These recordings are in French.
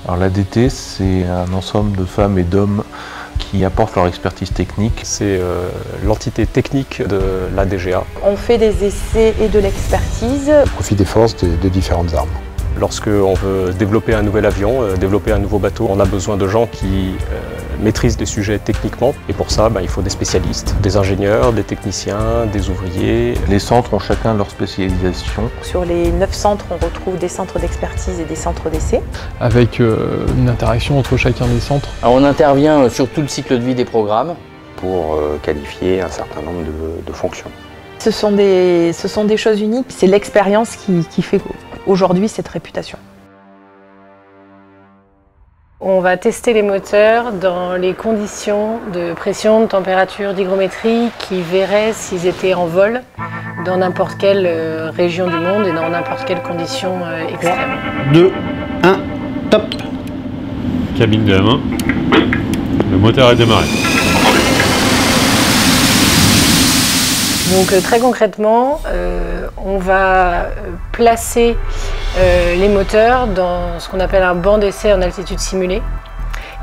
Alors l'ADT, c'est un ensemble de femmes et d'hommes qui apportent leur expertise technique. C'est l'entité technique de l'ADGA. On fait des essais et de l'expertise. Au profit des forces de différentes armes. Lorsqu'on veut développer un nouvel avion, développer un nouveau bateau, on a besoin de gens qui maîtrisent des sujets techniquement. Et pour ça, il faut des spécialistes, des ingénieurs, des techniciens, des ouvriers. Les centres ont chacun leur spécialisation. Sur les 9 centres, on retrouve des centres d'expertise et des centres d'essai. Avec une interaction entre chacun des centres. Alors on intervient sur tout le cycle de vie des programmes. Pour qualifier un certain nombre de fonctions. Ce sont des choses uniques, c'est l'expérience qui fait aujourd'hui cette réputation. On va tester les moteurs dans les conditions de pression, de température, d'hygrométrie qui verraient s'ils étaient en vol dans n'importe quelle région du monde et dans n'importe quelle condition extrême. 2, 1, top! Cabine de la main. Le moteur est démarré. Donc très concrètement, on va placer les moteurs dans ce qu'on appelle un banc d'essai en altitude simulée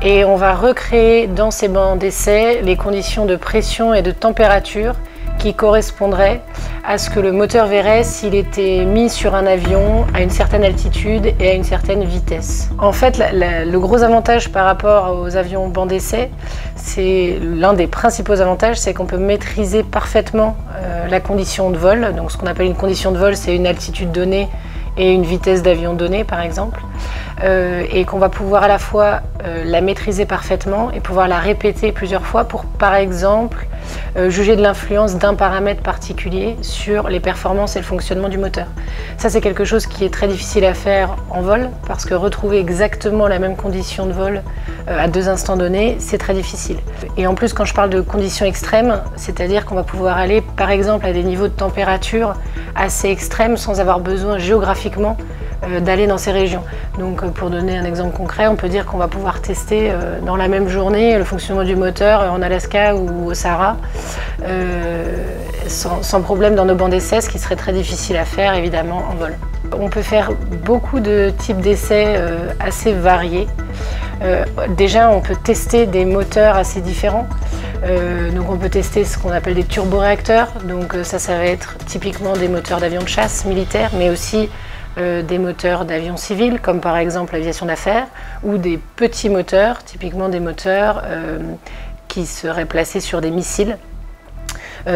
et on va recréer dans ces bancs d'essai les conditions de pression et de température qui correspondraient à ce que le moteur verrait s'il était mis sur un avion à une certaine altitude et à une certaine vitesse. En fait, le gros avantage par rapport aux avions banc d'essai, c'est l'un des principaux avantages, c'est qu'on peut maîtriser parfaitement la condition de vol. Donc ce qu'on appelle une condition de vol, c'est une altitude donnée et une vitesse d'avion donnée par exemple, et qu'on va pouvoir à la fois la maîtriser parfaitement et pouvoir la répéter plusieurs fois pour par exemple juger de l'influence d'un paramètre particulier sur les performances et le fonctionnement du moteur. Ça c'est quelque chose qui est très difficile à faire en vol parce que retrouver exactement la même condition de vol à deux instants donnés, c'est très difficile. Et en plus quand je parle de conditions extrêmes, c'est-à-dire qu'on va pouvoir aller par exemple à des niveaux de température assez extrêmes sans avoir besoin géographiquement d'aller dans ces régions. Donc pour donner un exemple concret, on peut dire qu'on va pouvoir tester dans la même journée le fonctionnement du moteur en Alaska ou au Sahara sans problème dans nos bancs d'essai, ce qui serait très difficile à faire évidemment en vol. On peut faire beaucoup de types d'essais assez variés. Déjà on peut tester des moteurs assez différents. Donc on peut tester ce qu'on appelle des turboréacteurs. Donc ça va être typiquement des moteurs d'avions de chasse militaires, mais aussi des moteurs d'avions civils, comme par exemple l'aviation d'affaires, ou des petits moteurs, typiquement des moteurs qui seraient placés sur des missiles.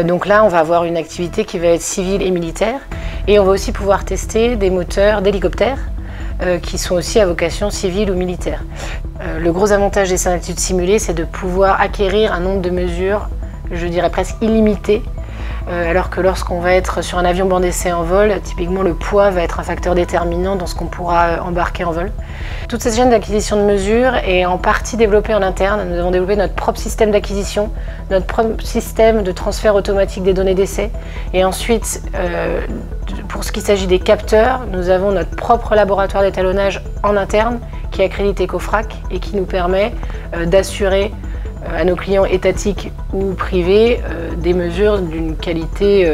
Donc là, on va avoir une activité qui va être civile et militaire, et on va aussi pouvoir tester des moteurs d'hélicoptères qui sont aussi à vocation civile ou militaire. Le gros avantage des altitudes simulées, c'est de pouvoir acquérir un nombre de mesures, je dirais presque illimité, alors que lorsqu'on va être sur un avion banc d'essai en vol, typiquement le poids va être un facteur déterminant dans ce qu'on pourra embarquer en vol. Toute cette chaîne d'acquisition de mesures est en partie développée en interne. Nous avons développé notre propre système d'acquisition, notre propre système de transfert automatique des données d'essai. Et ensuite, pour ce qui s'agit des capteurs, nous avons notre propre laboratoire d'étalonnage en interne qui est accrédité EcoFrac et qui nous permet d'assurer à nos clients étatiques ou privés des mesures d'une qualité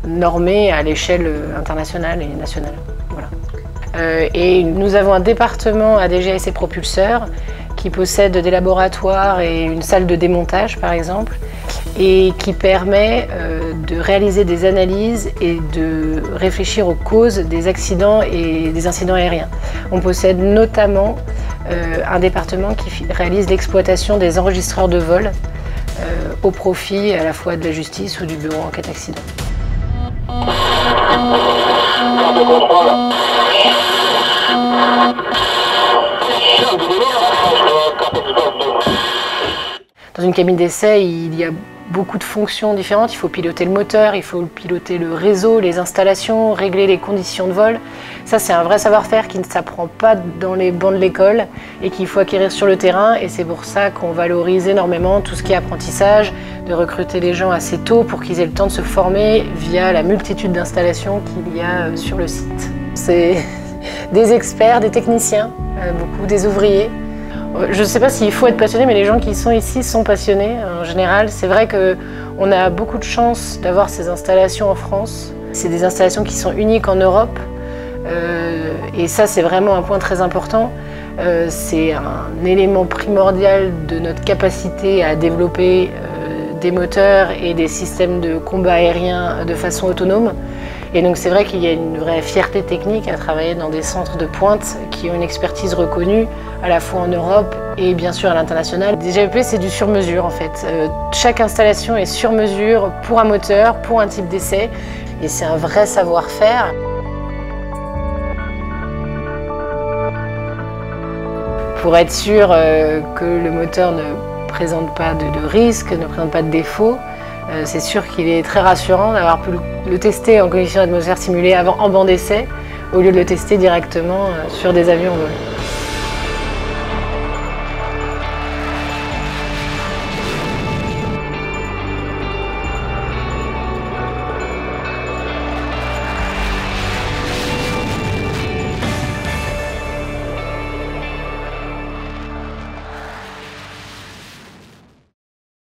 normée à l'échelle internationale et nationale. Voilà. Et nous avons un département ADGA et ses propulseurs qui possède des laboratoires et une salle de démontage par exemple et qui permet de réaliser des analyses et de réfléchir aux causes des accidents et des incidents aériens. On possède notamment un département qui réalise l'exploitation des enregistreurs de vol au profit à la fois de la justice ou du bureau enquête accident. Dans une cabine d'essai, il y a beaucoup de fonctions différentes. Il faut piloter le moteur, il faut piloter le réseau, les installations, régler les conditions de vol. Ça, c'est un vrai savoir-faire qui ne s'apprend pas dans les bancs de l'école et qu'il faut acquérir sur le terrain. Et c'est pour ça qu'on valorise énormément tout ce qui est apprentissage, de recruter les gens assez tôt pour qu'ils aient le temps de se former via la multitude d'installations qu'il y a sur le site. C'est des experts, des techniciens, beaucoup des ouvriers. Je ne sais pas s'il faut être passionné, mais les gens qui sont ici sont passionnés en général. C'est vrai qu'on a beaucoup de chance d'avoir ces installations en France. C'est des installations qui sont uniques en Europe et ça c'est vraiment un point très important. C'est un élément primordial de notre capacité à développer des moteurs et des systèmes de combat aérien de façon autonome. Et donc c'est vrai qu'il y a une vraie fierté technique à travailler dans des centres de pointe qui ont une expertise reconnue à la fois en Europe et bien sûr à l'international. Des GEP, c'est du sur-mesure en fait. Chaque installation est sur mesure pour un moteur, pour un type d'essai, et c'est un vrai savoir-faire. Pour être sûr que le moteur ne présente pas de risque, ne présente pas de défaut, c'est sûr qu'il est très rassurant d'avoir pu le tester en conditions d'atmosphère simulée en banc d'essai, au lieu de le tester directement sur des avions en vol.